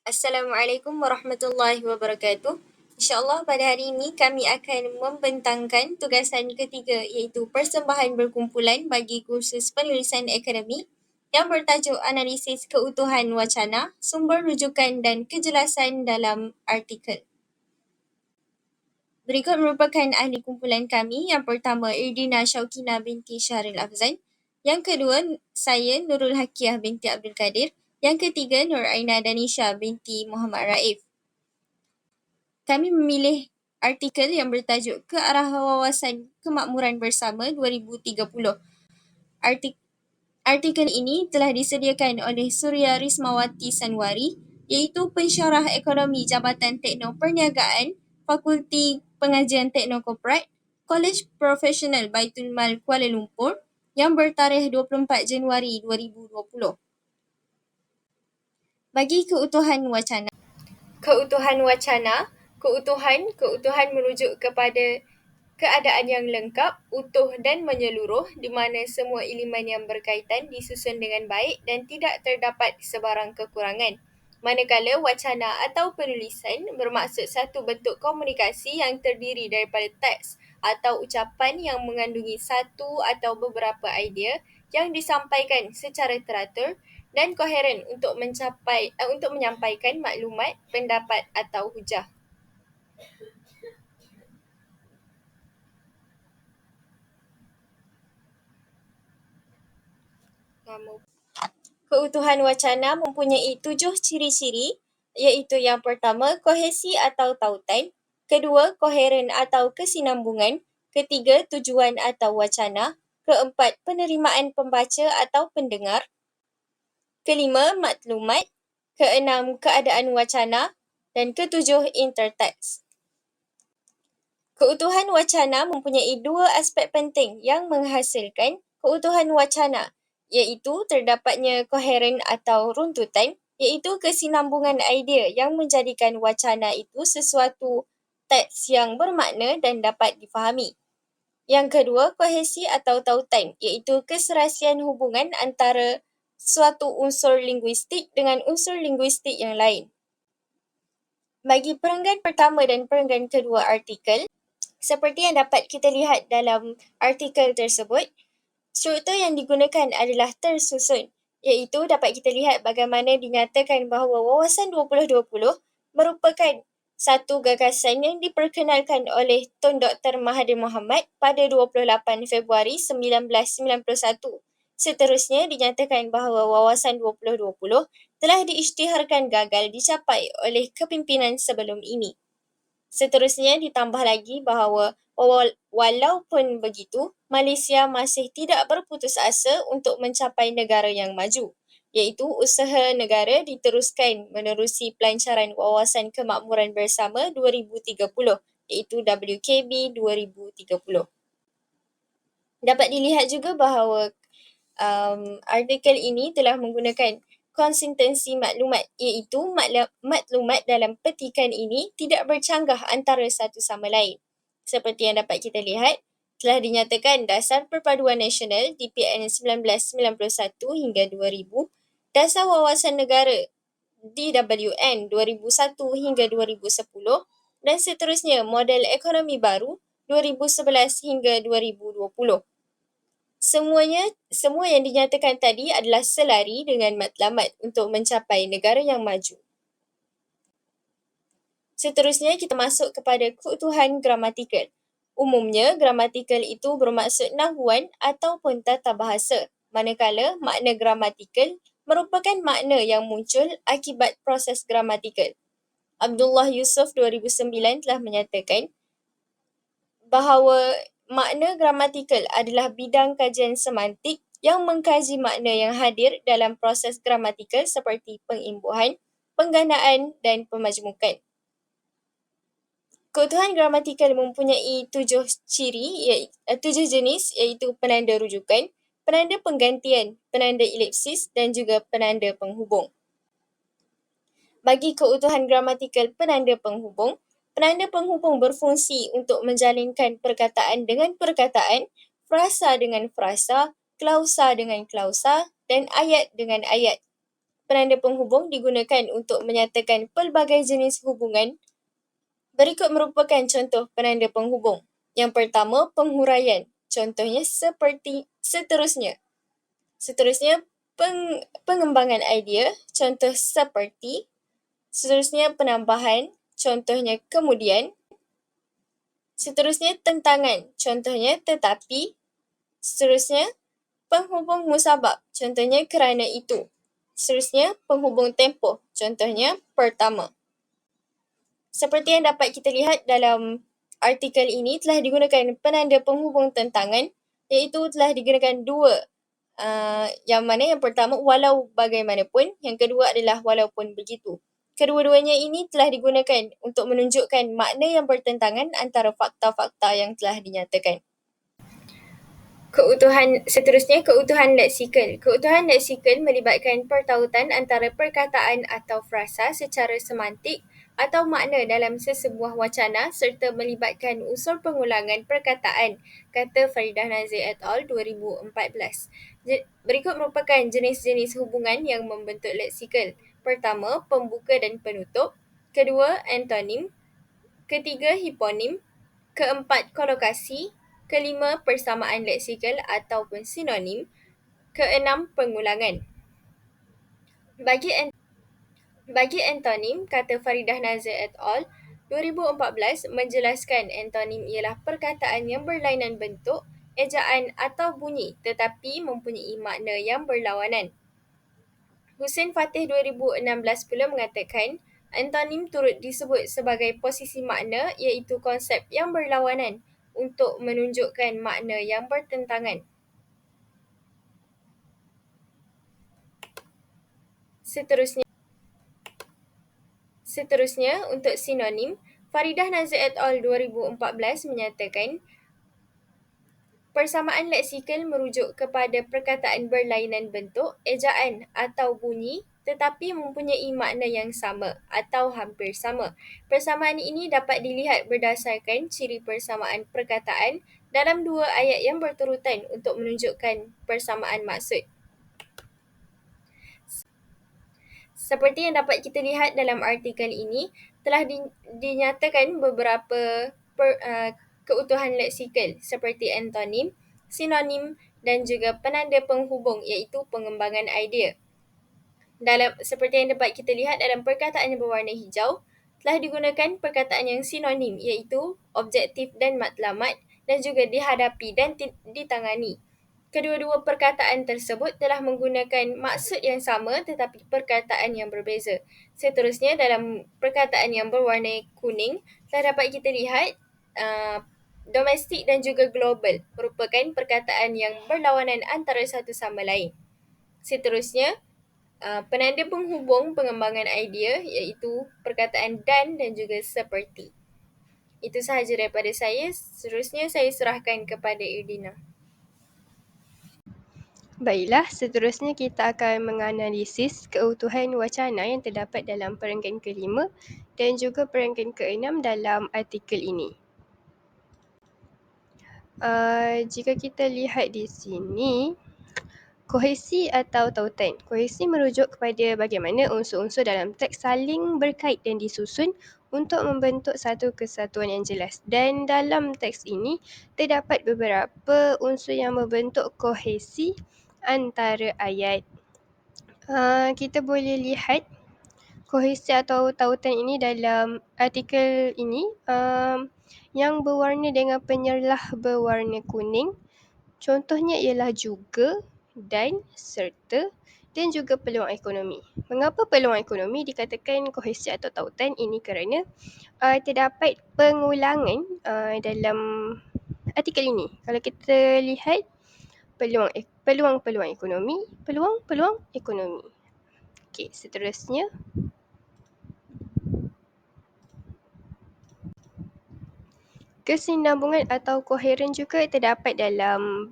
Assalamualaikum warahmatullahi wabarakatuh. InsyaAllah pada hari ini kami akan membentangkan tugasan ketiga iaitu persembahan berkumpulan bagi kursus penulisan akademik yang bertajuk Analisis Keutuhan Wacana, Sumber Rujukan dan Kejelasan dalam Artikel. Berikut merupakan ahli kumpulan kami. Yang pertama, Irdina Syaukina binti Syahril Afzan. Yang kedua, saya Nurul Hakiah binti Abdul Kadir. Yang ketiga, Nur Aina Danisha binti Muhammad Raif. Kami memilih artikel yang bertajuk Ke Arah Wawasan Kemakmuran Bersama 2030. Artikel ini telah disediakan oleh Surya Rismawati Sanwari, iaitu pensyarah ekonomi Jabatan Tekno Perniagaan, Fakulti Pengajian Teknokorporat, Kolej Profesional Baitul Mal Kuala Lumpur yang bertarikh 24 Januari 2020. Bagi keutuhan wacana. Keutuhan merujuk kepada keadaan yang lengkap, utuh dan menyeluruh di mana semua elemen yang berkaitan disusun dengan baik dan tidak terdapat sebarang kekurangan. Manakala wacana atau penulisan bermaksud satu bentuk komunikasi yang terdiri daripada teks atau ucapan yang mengandungi satu atau beberapa idea yang disampaikan secara teratur dan koheren untuk menyampaikan maklumat, pendapat atau hujah. Keutuhan wacana mempunyai 7 ciri-ciri, iaitu yang pertama, kohesi atau tautan, kedua, koheren atau kesinambungan, ketiga, tujuan atau wacana, keempat, penerimaan pembaca atau pendengar, kelima, maklumat, keenam, keadaan wacana, dan ketujuh, interteks. Keutuhan wacana mempunyai dua aspek penting yang menghasilkan keutuhan wacana, iaitu terdapatnya koheren atau runtutan, iaitu kesinambungan idea yang menjadikan wacana itu sesuatu teks yang bermakna dan dapat difahami. Yang kedua, kohesi atau tautan, iaitu keserasian hubungan antara suatu unsur linguistik dengan unsur linguistik yang lain. Bagi perenggan pertama dan perenggan kedua artikel, seperti yang dapat kita lihat dalam artikel tersebut, struktur yang digunakan adalah tersusun, iaitu dapat kita lihat bagaimana dinyatakan bahawa Wawasan 2020 merupakan satu gagasan yang diperkenalkan oleh Tun Dr. Mahathir Mohamad pada 28 Februari 1991. Seterusnya dinyatakan bahawa Wawasan 2020 telah diisytiharkan gagal dicapai oleh kepimpinan sebelum ini. Seterusnya ditambah lagi bahawa walaupun begitu, Malaysia masih tidak berputus asa untuk mencapai negara yang maju, iaitu usaha negara diteruskan menerusi pelancaran Wawasan Kemakmuran Bersama 2030, iaitu WKB 2030. Dapat dilihat juga bahawa artikel ini telah menggunakan konsistensi maklumat, iaitu maklumat dalam petikan ini tidak bercanggah antara satu sama lain. Seperti yang dapat kita lihat, telah dinyatakan Dasar Perpaduan Nasional DPN 1991 hingga 2000, Dasar Wawasan Negara DWN 2001 hingga 2010, dan seterusnya Model Ekonomi Baru 2011 hingga 2020. Semua yang dinyatakan tadi adalah selari dengan matlamat untuk mencapai negara yang maju. Seterusnya kita masuk kepada keutuhan gramatikal. Umumnya, gramatikal itu bermaksud nahwan ataupun tata bahasa, manakala makna gramatikal merupakan makna yang muncul akibat proses gramatikal. Abdullah Yusuf 2009 telah menyatakan bahawa makna gramatikal adalah bidang kajian semantik yang mengkaji makna yang hadir dalam proses gramatikal seperti pengimbuhan, pengganaan dan pemajmukan. Keutuhan gramatikal mempunyai 7 jenis, iaitu penanda rujukan, penanda penggantian, penanda elipsis dan juga penanda penghubung. Bagi keutuhan gramatikal penanda penghubung berfungsi untuk menjalinkan perkataan dengan perkataan, frasa dengan frasa, klausa dengan klausa dan ayat dengan ayat. penanda penghubung digunakan untuk menyatakan pelbagai jenis hubungan. Berikut merupakan contoh penanda penghubung. Yang pertama, penghuraian. Contohnya seperti seterusnya. Seterusnya, pengembangan idea. Contoh seperti. Seterusnya, penambahan. Contohnya kemudian. Seterusnya, tentangan. Contohnya tetapi. Seterusnya, penghubung musabab. Contohnya kerana itu. Seterusnya, penghubung tempoh. Contohnya pertama. Seperti yang dapat kita lihat dalam artikel ini, telah digunakan penanda penghubung tentangan, iaitu telah digunakan dua. Yang mana yang pertama, walau bagaimanapun. Yang kedua adalah walaupun begitu. Kedua-duanya ini telah digunakan untuk menunjukkan makna yang bertentangan antara fakta-fakta yang telah dinyatakan. Seterusnya, keutuhan leksikal. Keutuhan leksikal melibatkan pertautan antara perkataan atau frasa secara semantik atau makna dalam sesebuah wacana serta melibatkan unsur pengulangan perkataan, kata Faridah Nazir et al. 2014. Berikut merupakan jenis-jenis hubungan yang membentuk leksikal. Pertama, pembuka dan penutup. Kedua, antonim. Ketiga, hiponim. Keempat, kolokasi. Kelima, persamaan leksikal ataupun sinonim. Keenam, pengulangan. Bagi antonim, kata Faridah Nazir et al. 2014 menjelaskan antonim ialah perkataan yang berlainan bentuk, ejaan atau bunyi tetapi mempunyai makna yang berlawanan. Husain Fatih 2016 pula mengatakan, antonim turut disebut sebagai posisi makna iaitu konsep yang berlawanan untuk menunjukkan makna yang bertentangan. Seterusnya, untuk sinonim, Faridah Nazir et al. 2014 menyatakan, persamaan leksikal merujuk kepada perkataan berlainan bentuk, ejaan atau bunyi tetapi mempunyai makna yang sama atau hampir sama. Persamaan ini dapat dilihat berdasarkan ciri persamaan perkataan dalam dua ayat yang berturutan untuk menunjukkan persamaan maksud. Seperti yang dapat kita lihat dalam artikel ini, telah dinyatakan beberapa keutuhan leksikal seperti antonim, sinonim dan juga penanda penghubung iaitu pengembangan idea. Seperti yang dapat kita lihat dalam perkataan yang berwarna hijau, telah digunakan perkataan yang sinonim iaitu objektif dan matlamat dan juga dihadapi dan ditangani. Kedua-dua perkataan tersebut telah menggunakan maksud yang sama tetapi perkataan yang berbeza. Seterusnya, dalam perkataan yang berwarna kuning, telah dapat kita lihat domestik dan juga global merupakan perkataan yang berlawanan antara satu sama lain. Seterusnya, penanda penghubung pengembangan idea iaitu perkataan dan juga seperti. Itu sahaja daripada saya. Seterusnya saya serahkan kepada Irdina. Baiklah, seterusnya kita akan menganalisis keutuhan wacana yang terdapat dalam perenggan kelima dan juga perenggan keenam dalam artikel ini. Jika kita lihat di sini, kohesi atau tautan. Kohesi merujuk kepada bagaimana unsur-unsur dalam teks saling berkait dan disusun untuk membentuk satu kesatuan yang jelas. Dan dalam teks ini, terdapat beberapa unsur yang membentuk kohesi antara ayat. Kita boleh lihat kohesi atau tautan ini dalam artikel ini yang berwarna dengan penyerlah berwarna kuning. Contohnya ialah juga, dan, serta dan juga peluang ekonomi. Mengapa peluang ekonomi dikatakan kohesi atau tautan? Ini kerana terdapat pengulangan dalam artikel ini. Kalau kita lihat peluang-peluang ekonomi, peluang-peluang ekonomi. Okey, seterusnya. Kesinambungan atau koheren juga terdapat dalam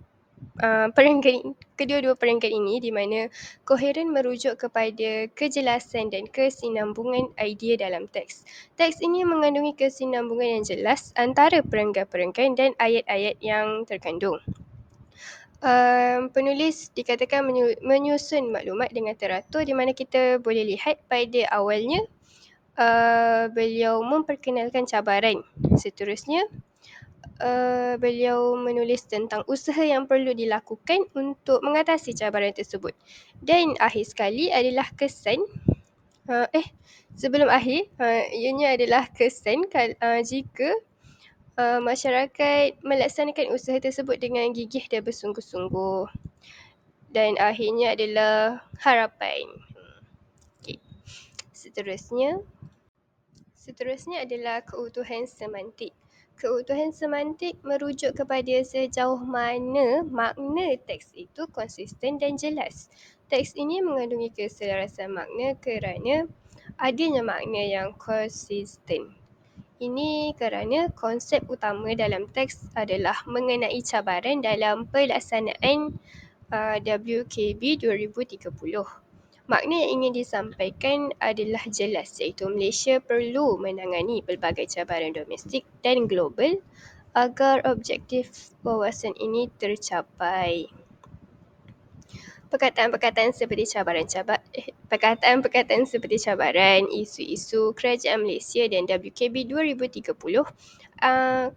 kedua-dua perenggan ini di mana koheren merujuk kepada kejelasan dan kesinambungan idea dalam teks. Teks ini mengandungi kesinambungan yang jelas antara perenggan-perenggan dan ayat-ayat yang terkandung. Penulis dikatakan menyusun maklumat dengan teratur di mana kita boleh lihat pada awalnya beliau memperkenalkan cabaran. Seterusnya, beliau menulis tentang usaha yang perlu dilakukan untuk mengatasi cabaran tersebut. Dan akhir sekali adalah kesan, sebelum akhir, ianya adalah kesan jika masyarakat melaksanakan usaha tersebut dengan gigih dan bersungguh-sungguh. Dan akhirnya adalah harapan. Okay. Seterusnya adalah keutuhan semantik. Keutuhan semantik merujuk kepada sejauh mana makna teks itu konsisten dan jelas. Teks ini mengandungi keselarasan makna kerana adanya makna yang konsisten. Ini kerana konsep utama dalam teks adalah mengenai cabaran dalam pelaksanaan WKB 2030. Makna yang ingin disampaikan adalah jelas, iaitu Malaysia perlu menangani pelbagai cabaran domestik dan global agar objektif wawasan ini tercapai. Perkataan-perkataan seperti cabaran, isu-isu kerajaan Malaysia dan WKB 2030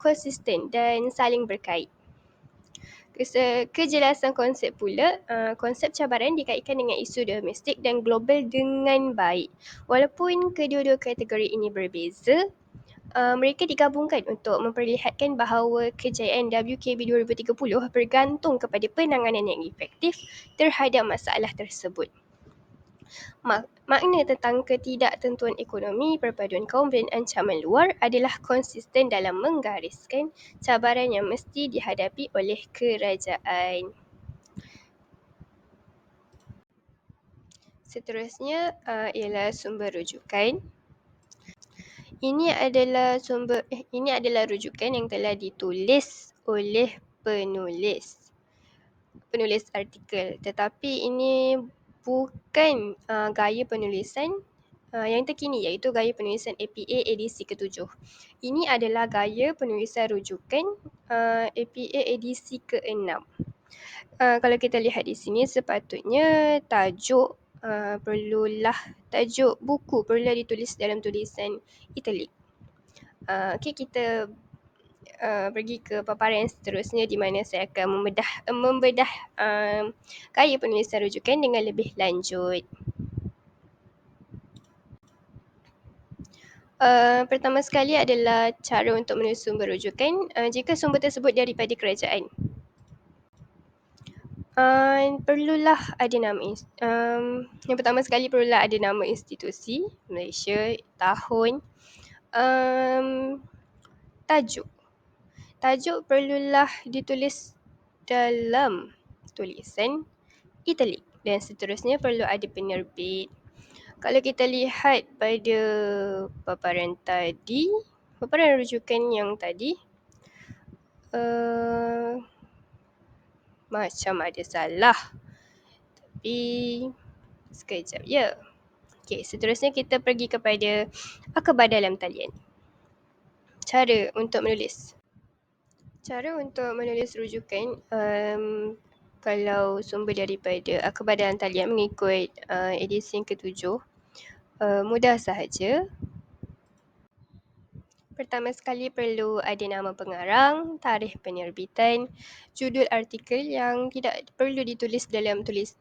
konsisten dan saling berkait. Kejelasan konsep pula, konsep cabaran dikaitkan dengan isu domestik dan global dengan baik. Walaupun kedua-dua kategori ini berbeza, mereka digabungkan untuk memperlihatkan bahawa kejayaan WKB 2030 bergantung kepada penanganan yang efektif terhadap masalah tersebut. Makna tentang ketidaktentuan ekonomi, perpaduan kaum dan ancaman luar adalah konsisten dalam menggariskan cabaran yang mesti dihadapi oleh kerajaan. Seterusnya ialah sumber rujukan. Ini adalah rujukan yang telah ditulis oleh penulis artikel, tetapi ini bukan gaya penulisan yang terkini, iaitu gaya penulisan APA edisi ke-7. Ini adalah gaya penulisan rujukan APA edisi ke-6. Kalau kita lihat di sini, sepatutnya tajuk buku perlulah ditulis dalam tulisan italik. Okay, kita pergi ke paparan yang seterusnya di mana saya akan membedah gaya penulisan rujukan dengan lebih lanjut. Pertama sekali adalah cara untuk menulis sumber rujukan jika sumber tersebut daripada kerajaan. Perlulah ada nama yang pertama sekali perlulah ada nama institusi Malaysia, tahun, tajuk perlulah ditulis dalam tulisan italik dan seterusnya perlu ada penerbit. Kalau kita lihat pada paparan rujukan yang tadi, macam ada salah. Tapi sekejap ya. Okay, seterusnya kita pergi kepada akhbar dalam talian. Cara untuk menulis rujukan, kalau sumber daripada akhbar dalam talian mengikut edisi yang ke-7, mudah sahaja. Pertama sekali perlu ada nama pengarang, tarikh penerbitan, judul artikel yang tidak perlu ditulis dalam tulisan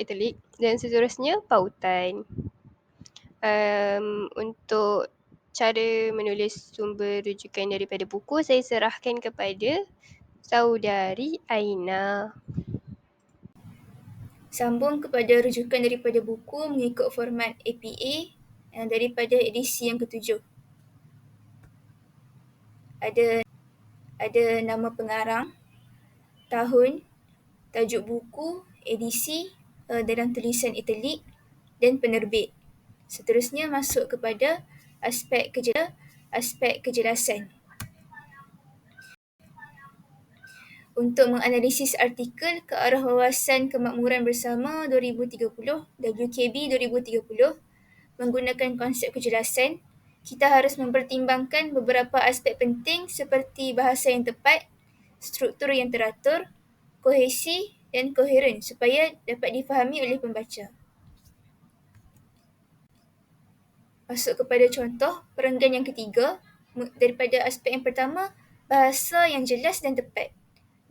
italik dan seterusnya pautan. Untuk cara menulis sumber rujukan daripada buku, saya serahkan kepada saudari Aina. Sambung kepada rujukan daripada buku mengikut format APA daripada edisi yang ke-7. Ada nama pengarang, tahun, tajuk buku, edisi dalam tulisan italik dan penerbit. Seterusnya masuk kepada aspek kejelasan. Untuk menganalisis artikel ke arah wawasan kemakmuran bersama 2030, WKB 2030, menggunakan konsep kejelasan, kita harus mempertimbangkan beberapa aspek penting seperti bahasa yang tepat, struktur yang teratur, kohesi dan koheren supaya dapat difahami oleh pembaca. Masuk kepada contoh perenggan yang ketiga, daripada aspek yang pertama, bahasa yang jelas dan tepat.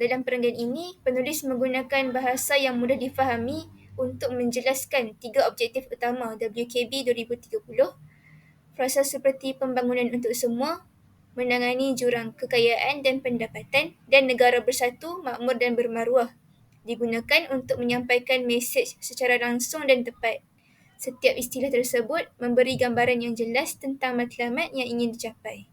Dalam perenggan ini, penulis menggunakan bahasa yang mudah difahami untuk menjelaskan 3 objektif utama WKB 2030, frasa seperti pembangunan untuk semua, menangani jurang kekayaan dan pendapatan, dan negara bersatu, makmur dan bermaruah, digunakan untuk menyampaikan mesej secara langsung dan tepat. Setiap istilah tersebut memberi gambaran yang jelas tentang matlamat yang ingin dicapai.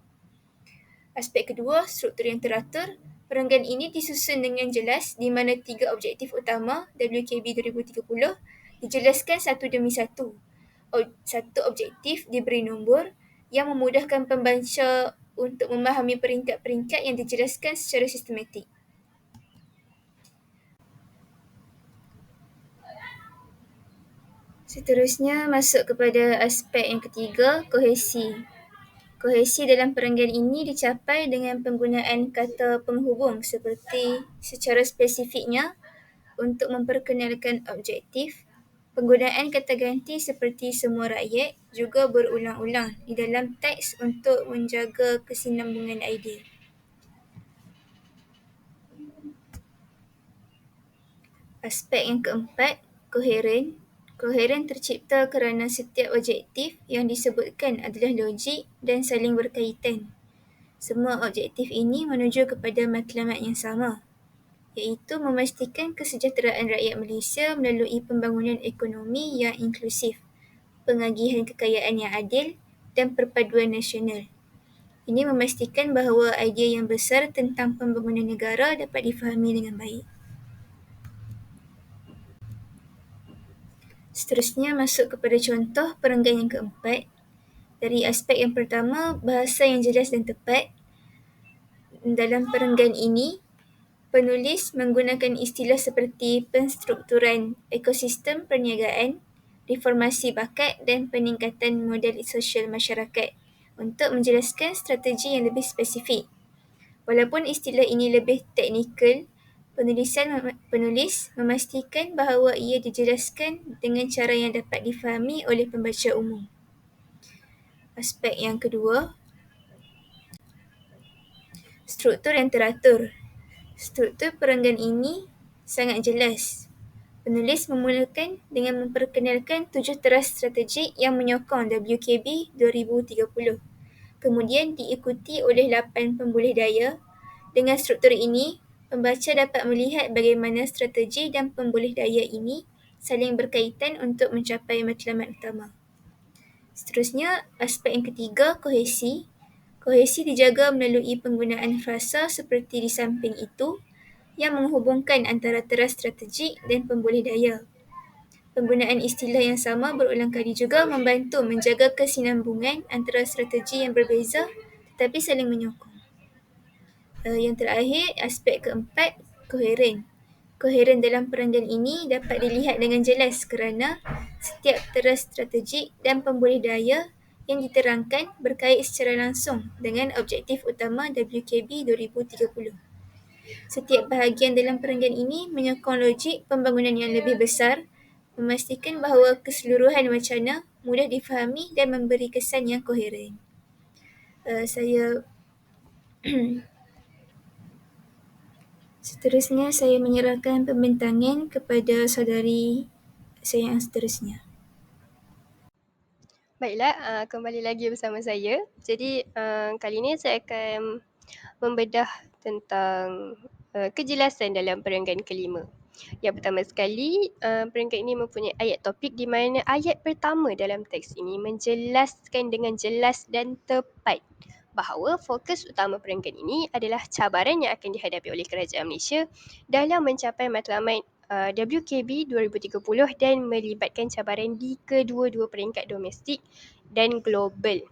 Aspek kedua, struktur yang teratur. Perenggan ini disusun dengan jelas di mana 3 objektif utama WKB 2030 dijelaskan satu demi satu. Satu objektif diberi nombor yang memudahkan pembaca untuk memahami peringkat-peringkat yang dijelaskan secara sistematik. Seterusnya masuk kepada aspek yang ketiga, kohesi. Kohesi dalam perenggan ini dicapai dengan penggunaan kata penghubung seperti secara spesifiknya untuk memperkenalkan objektif. Penggunaan kata ganti seperti semua rakyat juga berulang-ulang di dalam teks untuk menjaga kesinambungan idea. Aspek yang keempat, koheren. Koheren tercipta kerana setiap objektif yang disebutkan adalah logik dan saling berkaitan. Semua objektif ini menuju kepada matlamat yang sama, iaitu memastikan kesejahteraan rakyat Malaysia melalui pembangunan ekonomi yang inklusif, pengagihan kekayaan yang adil dan perpaduan nasional. Ini memastikan bahawa idea yang besar tentang pembangunan negara dapat difahami dengan baik. Seterusnya masuk kepada contoh perenggan yang keempat. Dari aspek yang pertama, bahasa yang jelas dan tepat. Dalam perenggan ini, penulis menggunakan istilah seperti penstrukturan ekosistem perniagaan, reformasi bakat dan peningkatan modal sosial masyarakat untuk menjelaskan strategi yang lebih spesifik. Walaupun istilah ini lebih teknikal, penulis memastikan bahawa ia dijelaskan dengan cara yang dapat difahami oleh pembaca umum. Aspek yang kedua, struktur yang teratur. Struktur perenggan ini sangat jelas. Penulis memulakan dengan memperkenalkan 7 teras strategik yang menyokong WKB 2030. Kemudian diikuti oleh 8 pembulih daya. Dengan struktur ini, pembaca dapat melihat bagaimana strategi dan pembulih daya ini saling berkaitan untuk mencapai matlamat utama. Seterusnya, aspek yang ketiga, kohesi. Kohesi dijaga melalui penggunaan frasa seperti di samping itu yang menghubungkan antara teras strategik dan pembulih daya. Penggunaan istilah yang sama berulang kali juga membantu menjaga kesinambungan antara strategi yang berbeza tetapi saling menyokong. Yang terakhir, aspek keempat, koheren. Koheren dalam perenggan ini dapat dilihat dengan jelas kerana setiap teras strategik dan pembulih daya yang diterangkan berkait secara langsung dengan objektif utama WKB 2030. Setiap bahagian dalam perenggan ini menyokong logik pembangunan yang lebih besar, memastikan bahawa keseluruhan wacana mudah difahami dan memberi kesan yang koheren. Seterusnya saya menyerahkan pembentangan kepada saudari saya yang seterusnya. Baiklah, kembali lagi bersama saya. Jadi kali ini saya akan membedah tentang kejelasan dalam perenggan kelima. Yang pertama sekali, perenggan ini mempunyai ayat topik di mana ayat pertama dalam teks ini menjelaskan dengan jelas dan tepat bahawa fokus utama perenggan ini adalah cabaran yang akan dihadapi oleh kerajaan Malaysia dalam mencapai matlamat WKB 2030 dan melibatkan cabaran di kedua-dua peringkat domestik dan global.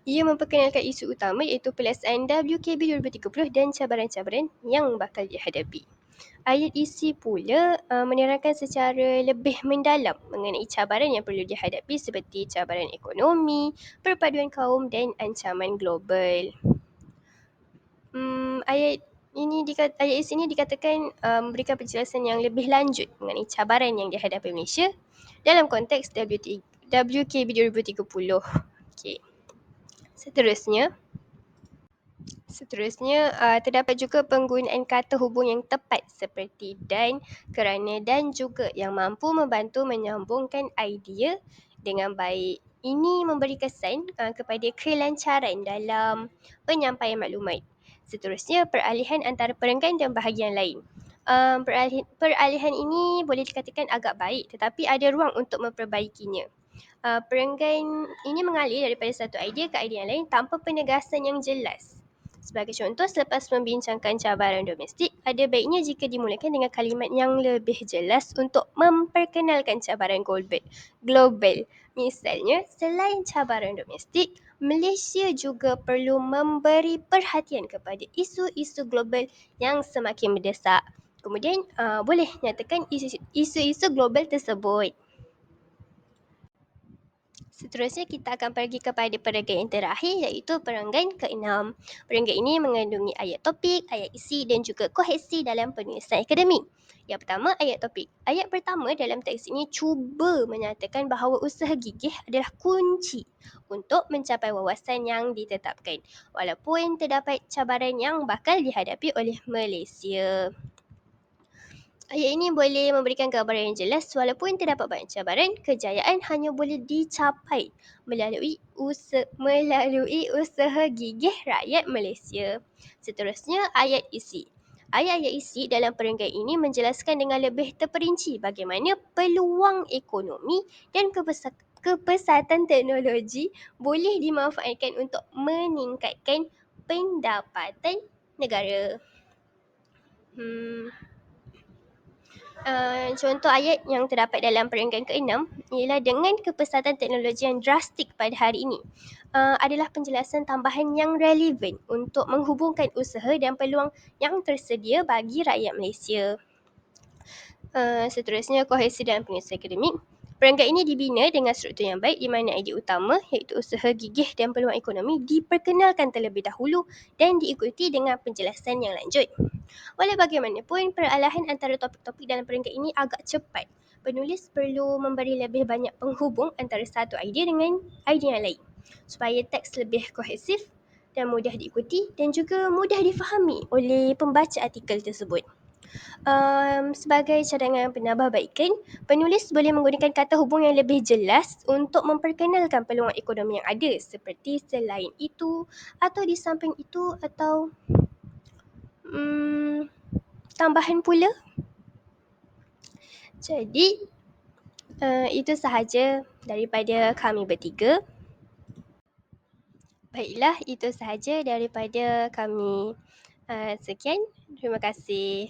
Ia memperkenalkan isu utama iaitu pelaksanaan WKB 2030 dan cabaran-cabaran yang bakal dihadapi. Ayat isi pula menerangkan secara lebih mendalam mengenai cabaran yang perlu dihadapi seperti cabaran ekonomi, perpaduan kaum dan ancaman global. Ayat ayat di sini dikatakan memberikan penjelasan yang lebih lanjut mengenai cabaran yang dihadapi Malaysia dalam konteks WKB 2030. Okey. Seterusnya, terdapat juga penggunaan kata hubung yang tepat seperti dan, kerana dan juga yang mampu membantu menyambungkan idea dengan baik. Ini memberi kesan kepada kelancaran dalam penyampaian maklumat. Seterusnya, peralihan antara perenggan dan bahagian lain. Peralihan ini boleh dikatakan agak baik tetapi ada ruang untuk memperbaikinya. Perenggan ini mengalir daripada satu idea ke idea yang lain tanpa penegasan yang jelas. Sebagai contoh, selepas membincangkan cabaran domestik, ada baiknya jika dimulakan dengan kalimat yang lebih jelas untuk memperkenalkan cabaran global. Misalnya, selain cabaran domestik, Malaysia juga perlu memberi perhatian kepada isu-isu global yang semakin mendesak. Kemudian, boleh nyatakan isu-isu global tersebut. Seterusnya kita akan pergi kepada perenggan yang terakhir iaitu perenggan ke-6. Perenggan ini mengandungi ayat topik, ayat isi dan juga kohesi dalam penulisan akademik. Yang pertama, ayat topik. Ayat pertama dalam teks ini cuba menyatakan bahawa usaha gigih adalah kunci untuk mencapai wawasan yang ditetapkan. Walaupun terdapat cabaran yang bakal dihadapi oleh Malaysia. Ayat ini boleh memberikan gambaran yang jelas walaupun terdapat banyak cabaran, kejayaan hanya boleh dicapai melalui usaha gigih rakyat Malaysia. Seterusnya, ayat isi. Ayat-ayat isi dalam perenggan ini menjelaskan dengan lebih terperinci bagaimana peluang ekonomi dan kepesatan teknologi boleh dimanfaatkan untuk meningkatkan pendapatan negara. Contoh ayat yang terdapat dalam perenggan ke-6 ialah dengan kepesatan teknologi yang drastik pada hari ini adalah penjelasan tambahan yang relevan untuk menghubungkan usaha dan peluang yang tersedia bagi rakyat Malaysia. Seterusnya, kohesi dalam penulisan akademik. Perenggan ini dibina dengan struktur yang baik di mana idea utama iaitu usaha gigih dan peluang ekonomi diperkenalkan terlebih dahulu dan diikuti dengan penjelasan yang lanjut. Walau bagaimanapun, peralahan antara topik-topik dalam perenggan ini agak cepat. Penulis perlu memberi lebih banyak penghubung antara satu idea dengan idea yang lain supaya teks lebih kohesif dan mudah diikuti dan juga mudah difahami oleh pembaca artikel tersebut. Sebagai cadangan penambahbaikan, penulis boleh menggunakan kata hubung yang lebih jelas untuk memperkenalkan peluang ekonomi yang ada seperti selain itu atau di samping itu atau tambahan pula. Jadi, itu sahaja daripada kami bertiga. Baiklah, itu sahaja daripada kami. Sekian, terima kasih.